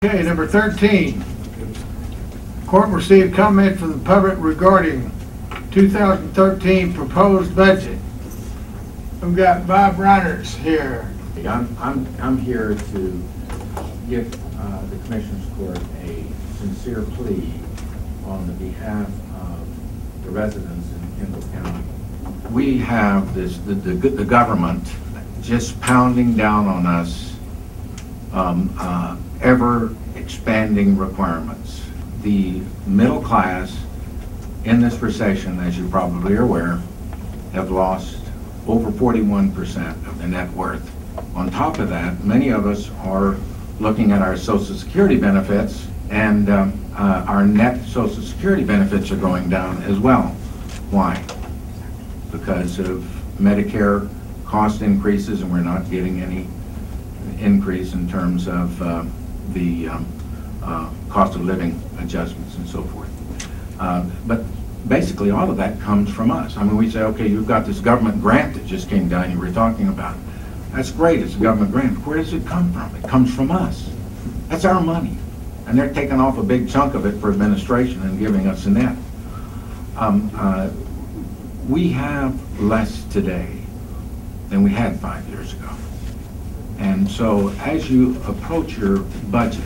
Okay, number 13. Court received comment from the public regarding 2013 proposed budget. We've got Bob Reiners here. I'm here to give the Commissioners Court a sincere plea on the behalf of the residents in Kendall County. We have the government just pounding down on us ever expanding requirements. The middle class in this recession, as you probably are aware, have lost over 41% of their net worth. On top of that, many of us are looking at our Social Security benefits, and our net Social Security benefits are going down as well. Why? Because of Medicare cost increases, and we're not getting any increase in terms of the cost of living adjustments and so forth. But basically all of that comes from us. I mean, we say, okay, you've got this government grant that just came down you were talking about. That's great, it's a government grant. Where does it come from? It comes from us. That's our money. And they're taking off a big chunk of it for administration and giving us a net. We have less today than we had 5 years ago. And so as you approach your budget,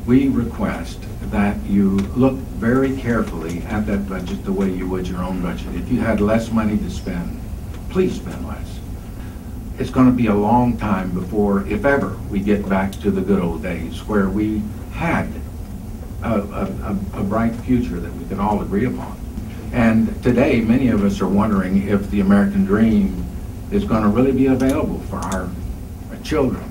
we request that you look very carefully at that budget the way you would your own budget. If you had less money to spend, please spend less. It's going to be a long time before, if ever, we get back to the good old days where we had a bright future that we could all agree upon. And today, many of us are wondering if the American dream is going to really be available for our children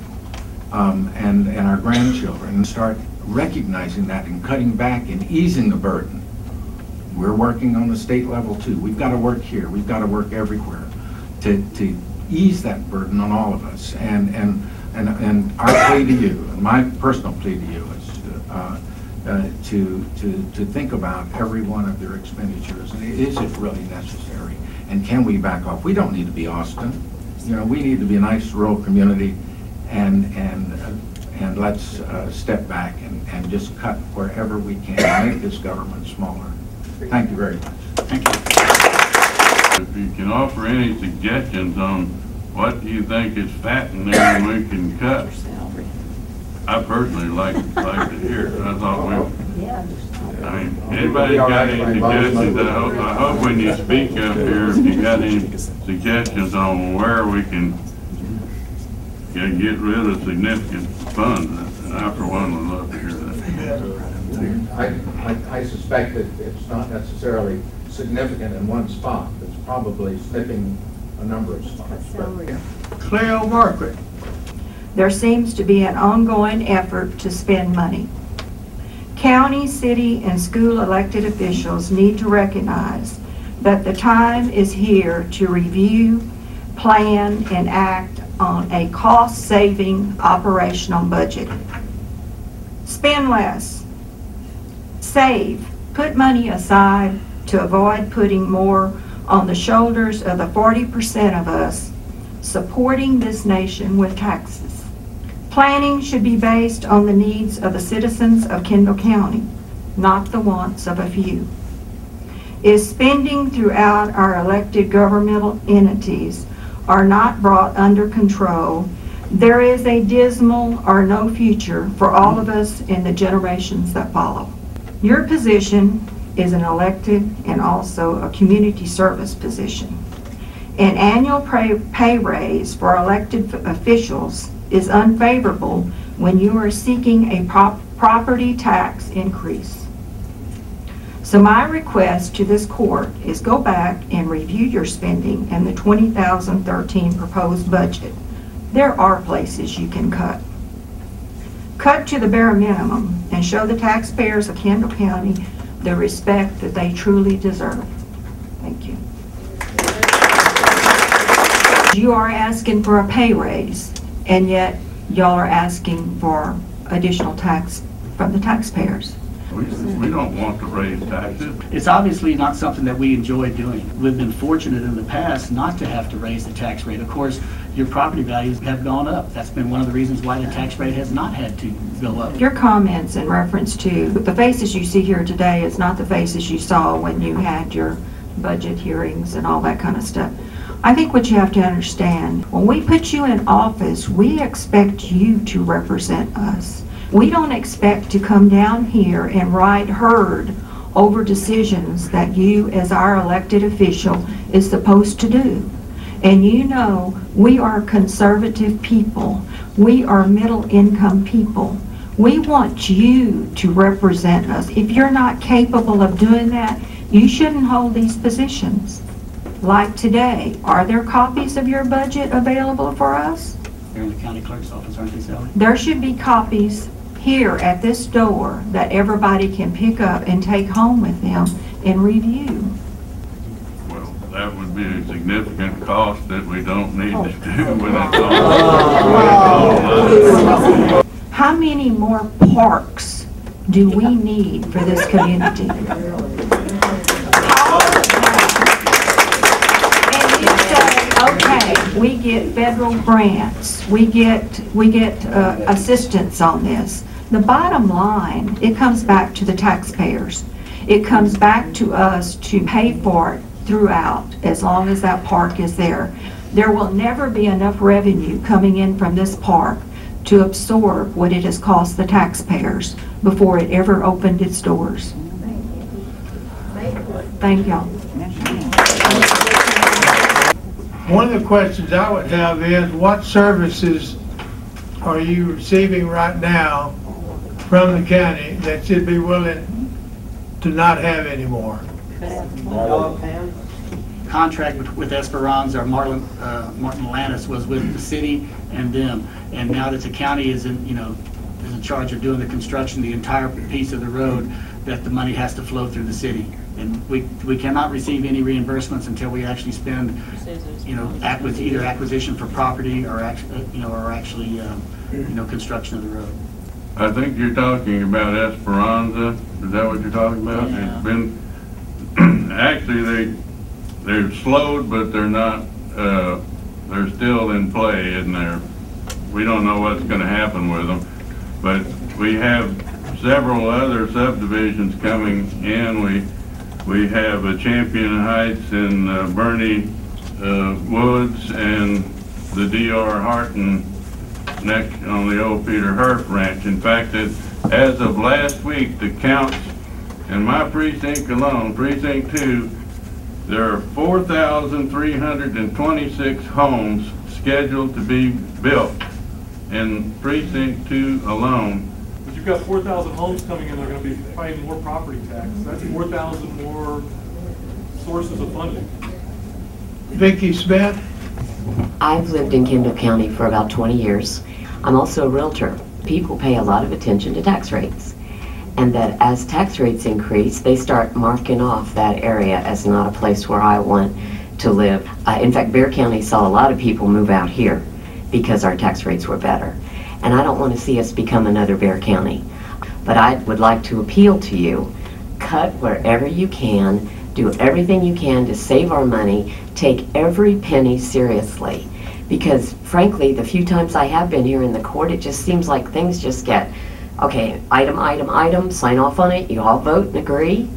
and our grandchildren, and start recognizing that and cutting back and easing the burden. We're working on the state level too. We've got to work here. We've got to work everywhere to ease that burden on all of us. And our plea to you, and my personal plea to you, is to think about every one of your expenditures. And is it really necessary? And can we back off? We don't need to be Austin. You know, we need to be a nice rural community, and let's step back and just cut wherever we can, make this government smaller. Thank you very much. Thank you. If you can offer any suggestions on what do you think is fat in there and we can cut, I personally like to hear it. I thought I mean, anybody got any suggestions? I hope when you speak up here, if you got any suggestions on where we can get rid of significant funds, and I for one would love to hear that. I suspect that it's not necessarily significant in one spot. It's probably snipping a number of spots. Cleo Margaret. There seems to be an ongoing effort to spend money. County, city, and school elected officials need to recognize that the time is here to review, plan, and act on a cost-saving operational budget. Spend less. Save. Put money aside to avoid putting more on the shoulders of the 40% of us supporting this nation with taxes. Planning should be based on the needs of the citizens of Kendall County, not the wants of a few. If spending throughout our elected governmental entities are not brought under control, there is a dismal or no future for all of us in the generations that follow. Your position is an elected and also a community service position. An annual pay raise for elected officials is unfavorable when you are seeking a property tax increase. So my request to this court is go back and review your spending and the 2013 proposed budget. There are places you can cut. Cut to the bare minimum and show the taxpayers of Kendall County the respect that they truly deserve. Thank you. You are asking for a pay raise, and yet y'all are asking for additional tax from the taxpayers. We don't want to raise taxes. It's obviously not something that we enjoy doing. We've been fortunate in the past not to have to raise the tax rate. Of course, your property values have gone up. That's been one of the reasons why the tax rate has not had to go up. Your comments in reference to the faces you see here today is not the faces you saw when you had your budget hearings and all that kind of stuff. I think what you have to understand, when we put you in office, we expect you to represent us. We don't expect to come down here and ride herd over decisions that you, as our elected official, is supposed to do. And you know, we are conservative people. We are middle-income people. We want you to represent us. If you're not capable of doing that, you shouldn't hold these positions. Like today, are there copies of your budget available for us? They're in the county clerk's office, aren't they, Sally? There should be copies here at this door that everybody can pick up and take home with them and review. Well, that would be a significant cost that we don't need to do when it's all. How many more parks do we need for this community? And you say, okay, we get federal grants, we get assistance on this. The bottom line, it comes back to the taxpayers. It comes back to us to pay for it throughout, as long as that park is there. There will never be enough revenue coming in from this park to absorb what it has cost the taxpayers before it ever opened its doors. Thank y'all. One of the questions I would have is, what services are you receiving right now from the county that you'd be willing to not have anymore? Contract with Esperanza or Martin Lannis was with the city and them, and now that the county is in charge of doing the construction, the entire piece of the road, that the money has to flow through the city, and we cannot receive any reimbursements until we actually spend, either acquisition for property or actually construction of the road. I think you're talking about Esperanza. Is that what you're talking about? Yeah. It's been actually they're slowed, but they're not. They're still in play, and we don't know what's going to happen with them. But we have several other subdivisions coming in. We have a Champion Heights in Bernie Woods and the D.R. Harton next on the old Peter Herf Ranch. In fact, as of last week, the counts in my precinct alone, Precinct 2, there are 4,326 homes scheduled to be built in Precinct 2 alone. But you've got 4,000 homes coming in, they're going to be paying more property tax. That's 4,000 more sources of funding. Vicki Smith? I've lived in Kendall County for about 20 years. I'm also a realtor. People pay a lot of attention to tax rates, and that as tax rates increase, they start marking off that area as not a place where I want to live. In fact, Bexar County saw a lot of people move out here because our tax rates were better. And I don't want to see us become another Bexar County. But I would like to appeal to you, cut wherever you can, do everything you can to save our money, take every penny seriously. Because frankly, the few times I have been here in the court, it just seems like things just get, okay, item, sign off on it, you all vote and agree,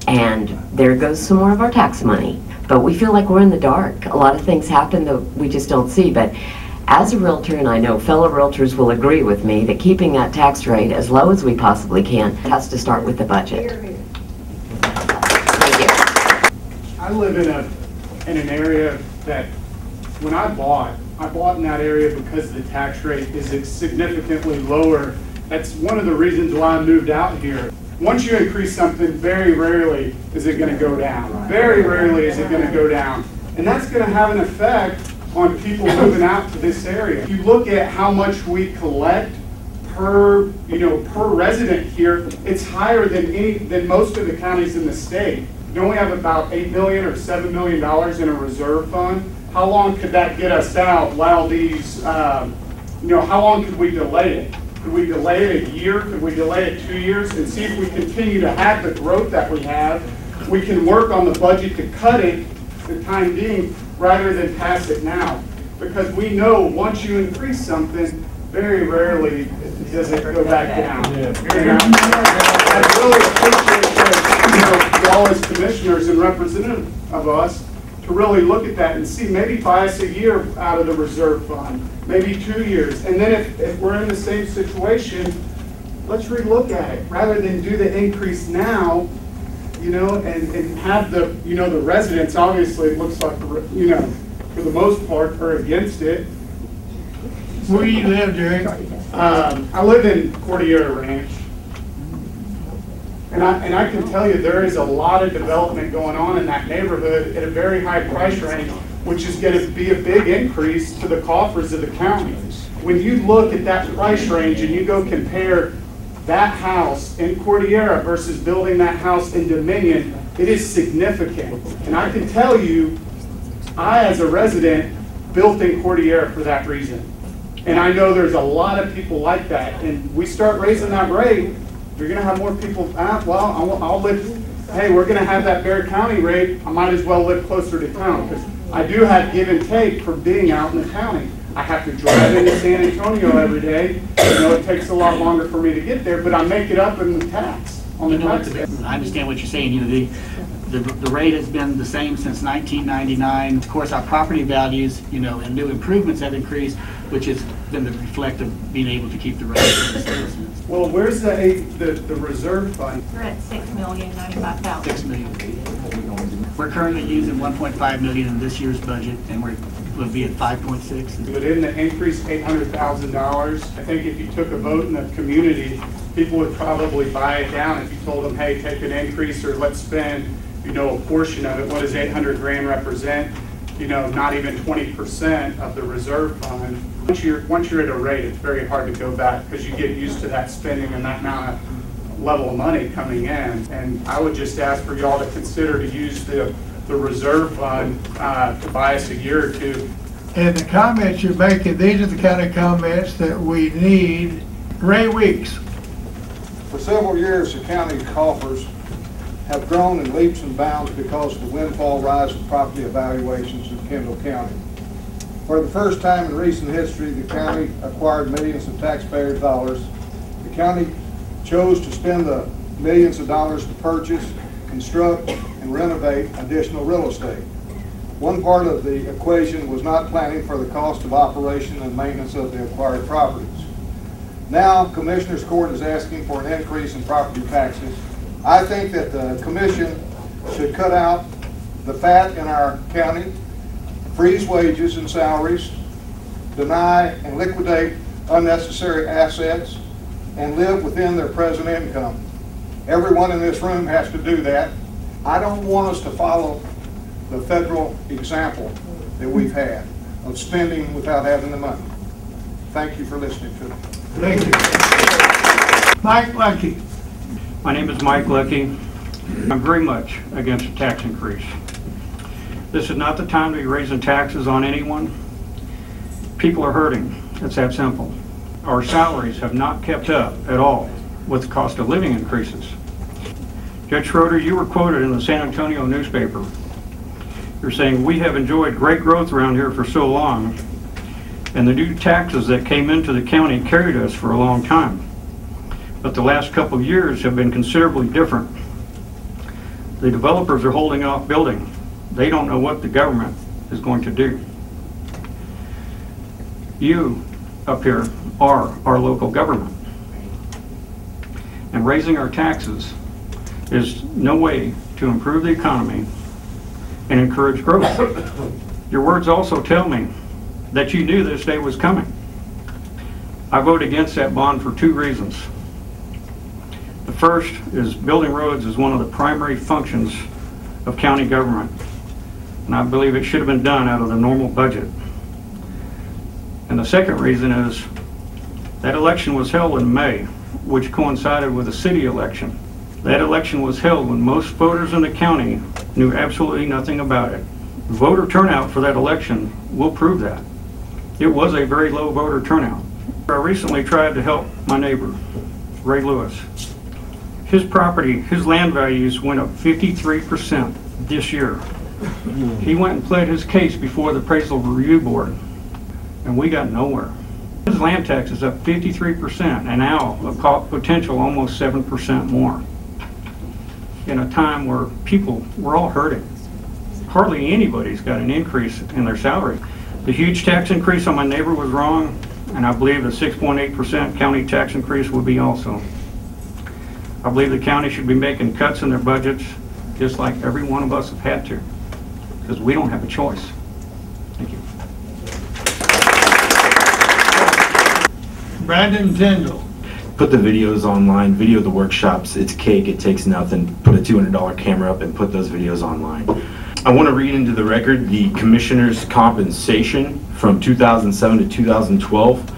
and there goes some more of our tax money. But we feel like we're in the dark. A lot of things happen that we just don't see. But as a realtor, and I know fellow realtors will agree with me, that keeping that tax rate as low as we possibly can has to start with the budget. Thank you. I live in an area that when I bought in that area because the tax rate is significantly lower. That's one of the reasons why I moved out here. Once you increase something, very rarely is it going to go down. Very rarely is it going to go down. And that's going to have an effect on people moving out to this area. If you look at how much we collect per resident here, it's higher than most of the counties in the state. You only have about $8 million or $7 million in a reserve fund. How long could that get us out while these, how long could we delay it? Could we delay it a year? Could we delay it 2 years and see if we continue to have the growth that we have? We can work on the budget to cut it the time being rather than pass it now. because we know once you increase something, very rarely does it go back down. And I really appreciate that, y'all as commissioners and representatives of us to really look at that and see, maybe buy us a year out of the reserve fund, maybe 2 years. And then if we're in the same situation, let's relook at it rather than do the increase now, and have the, the residents, obviously it looks like, for the most part are against it. Where you live, Jerry? I live in Cordillera Ranch. And I can tell you there is a lot of development going on in that neighborhood at a very high price range, which is going to be a big increase to the coffers of the county. When you look at that price range and you go compare that house in Cordillera versus building that house in Dominion, it is significant. And I can tell you, I as a resident built in Cordillera for that reason. And I know there's a lot of people like that. And we start raising that rate, you're going to have more people, I'll live, hey, we're going to have that Bexar County rate, I might as well live closer to town. Because I do have give and take from being out in the county. I have to drive into San Antonio every day. It takes a lot longer for me to get there, but I make it up in the tax, on the tax bill. I understand what you're saying. The rate has been the same since 1999. Of course, our property values, and new improvements have increased, which has been the reflect of being able to keep the rate. Well, where's the reserve fund? We're at $6,095,000. $6 million. We're currently using $1.5 million in this year's budget, and we'll be at 5.6. But in the increase $800,000, I think if you took a vote in the community, people would probably buy it down if you told them, hey, take an increase or let's spend, a portion of it. What does 800 grand represent? Not even 20% of the reserve fund. Once you're at a rate, it's very hard to go back because you get used to that spending and that amount of level of money coming in. And I would just ask for y'all to consider to use the reserve fund to buy us a year or two. And the comments you're making, these are the kind of comments that we need. Ray Weeks. For several years, the county coffers have grown in leaps and bounds because of the windfall rise of property evaluations in Kendall County. For the first time in recent history, the county acquired millions of taxpayers' dollars. The county chose to spend the millions of dollars to purchase, construct, and renovate additional real estate. One part of the equation was not planning for the cost of operation and maintenance of the acquired properties. Now, Commissioners Court is asking for an increase in property taxes. I think that the Commission should cut out the fat in our county, freeze wages and salaries, deny and liquidate unnecessary assets, and live within their present income. Everyone in this room has to do that. I don't want us to follow the federal example that we've had of spending without having the money. Thank you for listening to me. Thank you. Mike Lucky. My name is Mike Lucky. I'm very much against a tax increase. This is not the time to be raising taxes on anyone. People are hurting. It's that simple. Our salaries have not kept up at all with the cost of living increases. Judge Schroeder, you were quoted in the San Antonio newspaper. You're saying, we have enjoyed great growth around here for so long, and the new taxes that came into the county carried us for a long time. But the last couple of years have been considerably different. The developers are holding off building. They don't know what the government is going to do. You up here are our local government. And raising our taxes is no way to improve the economy and encourage growth. Your words also tell me that you knew this day was coming. I vote against that bond for two reasons. The first is building roads is one of the primary functions of county government, and I believe it should have been done out of the normal budget. And the second reason is that election was held in May, which coincided with the city election. That election was held when most voters in the county knew absolutely nothing about it. Voter turnout for that election will prove that. It was a very low voter turnout. I recently tried to help my neighbor, Ray Lewis. His property, his land values went up 53% this year. He went and pled his case before the Appraisal Review Board. and we got nowhere. His land tax is up 53%, and now a potential almost 7% more. In a time where we're all hurting. Hardly anybody's got an increase in their salary. The huge tax increase on my neighbor was wrong, and I believe the 6.8% county tax increase would be also. I believe the county should be making cuts in their budgets, just like every one of us have had to, because we don't have a choice. Thank you. Brandon Tyndall. Put the videos online, video the workshops. It's cake, it takes nothing. Put a $200 camera up and put those videos online. I want to read into the record the commissioner's compensation from 2007 to 2012.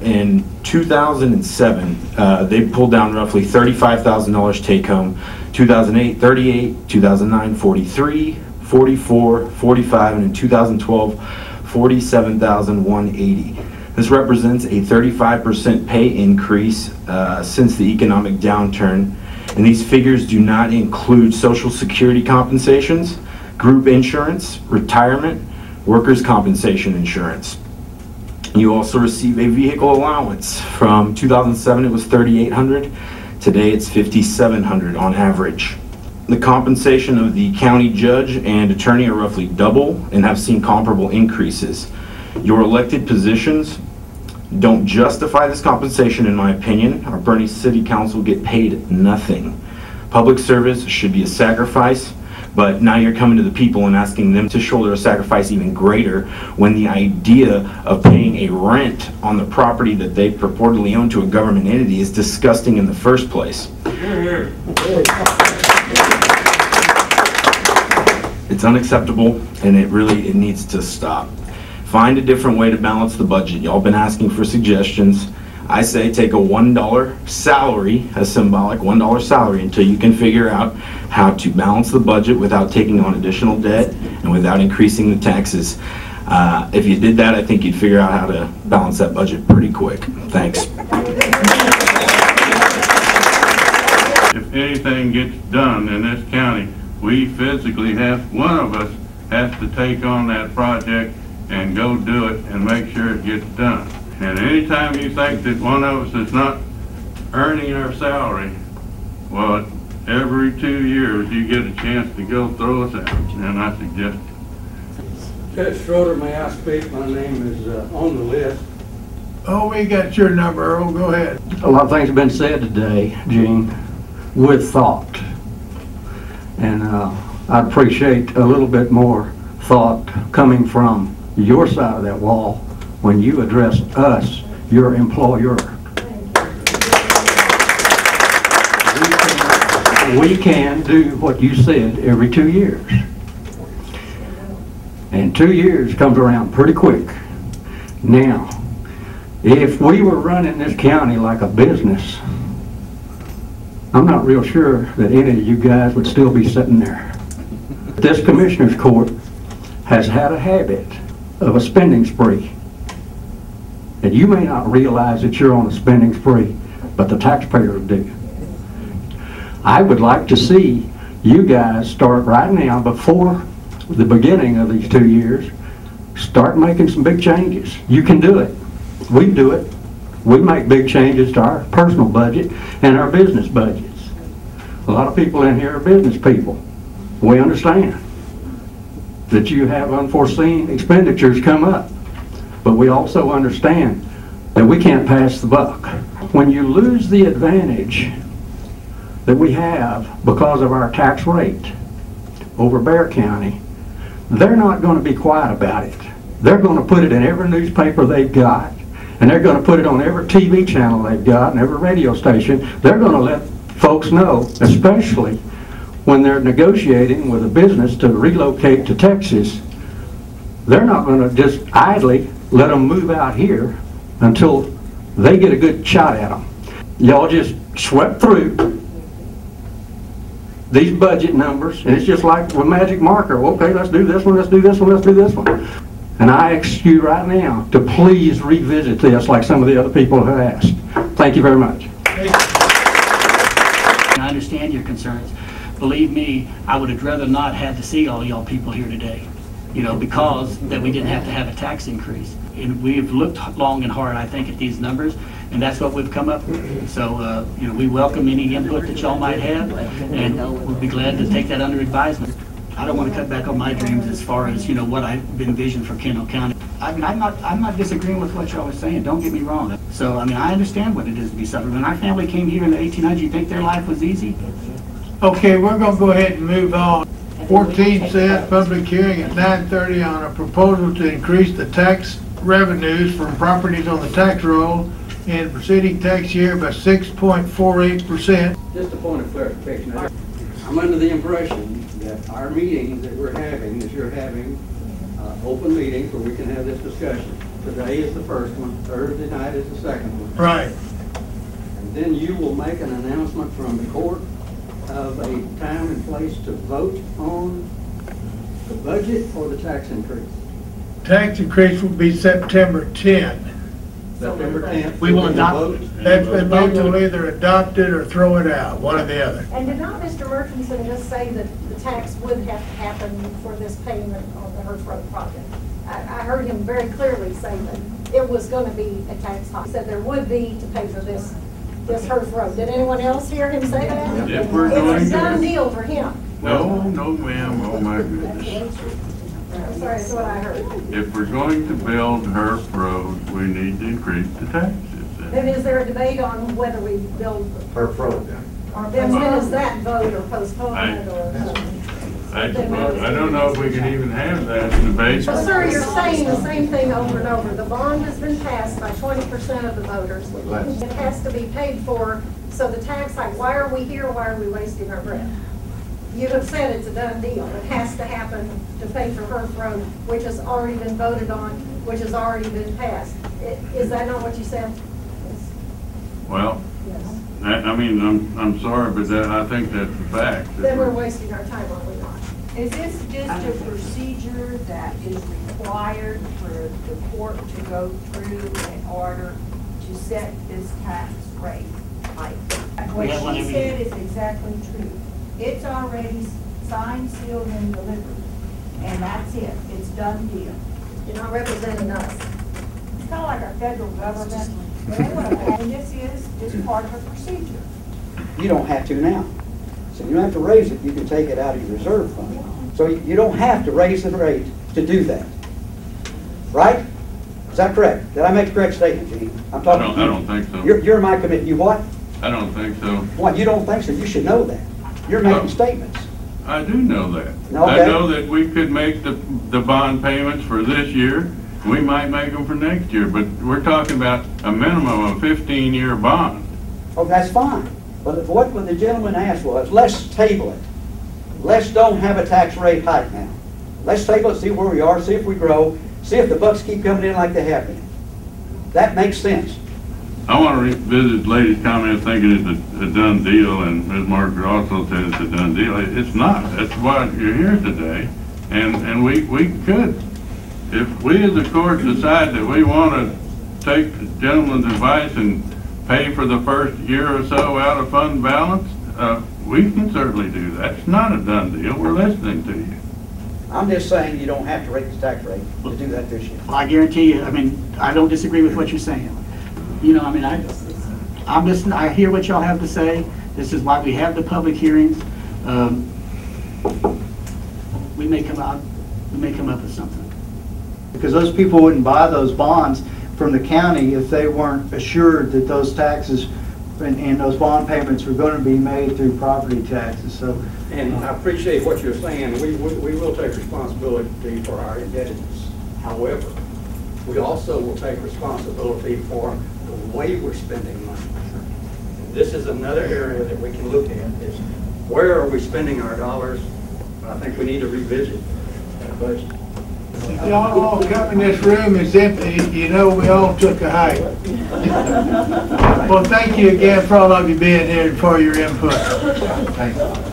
In 2007, they pulled down roughly $35,000 take home. 2008, 38, 2009, 43, 44, 45, and in 2012, 47,180. This represents a 35% pay increase since the economic downturn, and these figures do not include Social Security compensations, group insurance, retirement, workers' compensation insurance. You also receive a vehicle allowance. From 2007 it was $3,800. Today it's $5,700 on average. The compensation of the county judge and attorney are roughly double and have seen comparable increases. Your elected positions don't justify this compensation, in my opinion. Our Bernie City Council get paid nothing. Public service should be a sacrifice, but now you're coming to the people and asking them to shoulder a sacrifice even greater when the idea of paying a rent on the property that they purportedly own to a government entity is disgusting in the first place. It's unacceptable, and it needs to stop. Find a different way to balance the budget. Y'all been asking for suggestions. I say take a $1 salary, a symbolic $1 salary, until you can figure out how to balance the budget without taking on additional debt and without increasing the taxes. If you did that, I think you'd figure out how to balance that budget pretty quick. Thanks. If anything gets done in this county, we physically one of us has to take on that project and go do it and make sure it gets done. And anytime you think that one of us is not earning our salary, well, every 2 years you get a chance to go throw us out, and I suggest it. Judge Schroeder, may I speak? My name is on the list. Oh, we got your number, Earl. Go ahead. A lot of things have been said today, Gene, with thought. And I'd appreciate a little bit more thought coming from your side of that wall when you address us, your employer. We can do what you said every 2 years. And 2 years comes around pretty quick. Now, if we were running this county like a business, I'm not real sure that any of you guys would still be sitting there. This Commissioner's Court has had a habit of a spending spree. And you may not realize that you're on a spending spree, but the taxpayers do. I would like to see you guys start right now, before the beginning of these 2 years, start making some big changes. You can do it. We do it. We make big changes to our personal budget and our business budgets. A lot of people in here are business people. We understand that you have unforeseen expenditures come up, but we also understand that we can't pass the buck. When you lose the advantage that we have because of our tax rate over Bexar County, they're not going to be quiet about it. They're going to put it in every newspaper they've got, and they're going to put it on every TV channel they've got and every radio station. They're going to let folks know, especially when they're negotiating with a business to relocate to Texas. They're not going to just idly let them move out here until they get a good shot at them. Y'all just swept through these budget numbers, and it's just like with magic marker. Okay, let's do this one, let's do this one, let's do this one. And I ask you right now to please revisit this like some of the other people have asked. Thank you very much. I understand your concerns. Believe me, I would have rather not had to see all y'all people here today, because that we didn't have to have a tax increase. and we've looked long and hard, I think, at these numbers, and that's what we've come up with. So, you know, we welcome any input that y'all might have, and we'll be glad to take that under advisement. I don't want to cut back on my dreams as far as, you know, what I envisioned for Kendall County. I mean, I'm not disagreeing with what y'all are saying, don't get me wrong. So, I mean, I understand what it is to be suffering. When our family came here in the 1800s, you think their life was easy? Okay, we're gonna go ahead and move on. 14 says public hearing at 9:30 on a proposal to increase the tax revenues from properties on the tax roll in preceding tax year by 6.48%. Just a point of clarification. I'm under the impression that our meetings that we're having, that you're having, open meetings where we can have this discussion. Today is the first one, Thursday night is the second one. Right. And then you will make an announcement from the court of a time and place to vote on the budget or the tax increase. Tax increase will be September 10. September 10th. We will adopt. That's been moved to either adopt it or throw it out, one or the other. And did not Mr. Murchison just say that the tax would have to happen for this payment on the Hurst Road project? I heard him very clearly say that it was going to be a tax hike. He said there would be to pay for this Hurst Road. Did anyone else hear him say that? If we're going It's a to- done deal for him. No, no, ma'am, oh my goodness. I'm sorry, that's what I heard. If we're going to build Hurst Road, we need to increase the taxes. Then is there a debate on whether we build, Hurst Road. or then when is that vote or postpone it or? I don't know if we can even have that debate. But sir, you're saying the same thing over and over. The bond has been passed by 20% of the voters. It has to be paid for, so the tax hike, why are we here, why are we wasting our breath? You have said it's a done deal. It has to happen to pay for Hurst Road, which has already been voted on, which has already been passed. Is that not what you said? Well, Yes. I mean, I'm sorry, but I think that's a fact. Then we're wasting our time, are we not? Is this just a procedure that is required for the court to go through in order to set this tax rate? Like, what have one she every said year. is exactly true. It's already signed, sealed, and delivered, and that's it. It's done deal. You're not representing us. It's kind of like our federal government. But anyway, and this is just part of a procedure. You don't have to now. So you don't have to raise it, you can take it out of your reserve fund. So you don't have to raise the rate to do that. Right? Is that correct? Did I make a correct statement, Gene? I'm talking to you. I don't think so. You're my committee. You what? I don't think so. What, you don't think so? You should know that. You're making Oh. statements. I do know that. Okay. I know that we could make the bond payments for this year. We might make them for next year, but we're talking about a minimum of 15-year bond. Oh, that's fine. But what the gentleman asked was, let's table it. Let's don't have a tax rate hike now. Let's table it, see where we are, see if we grow, see if the bucks keep coming in like they have been. That makes sense. I want to revisit the lady's comment thinking it's a done deal, and Ms. Margaret also said it's a done deal. It's not. That's why you're here today. And we could, if we as a court decide that we want to take the gentleman's advice and pay for the first year or so out of fund balance, we can certainly do that. It's not a done deal. We're listening to you. I'm just saying you don't have to raise the tax rate to do that this year. Well, I guarantee you, I mean, I don't disagree with what you're saying. You know, I mean, I'm listening, I hear what y'all have to say. This is why we have the public hearings. We may come up with something. Because those people wouldn't buy those bonds from the county if they weren't assured that those taxes and those bond payments were going to be made through property taxes. So, And I appreciate what you're saying. We will take responsibility for our indebtedness. However, we also will take responsibility for the way we're spending money. This is another area that we can look at, is where are we spending our dollars? I think we need to revisit that budget. Y'all all come in this room is empty, you know we all took a hike. Well, thank you again for all of you being here and for your input. Thank you.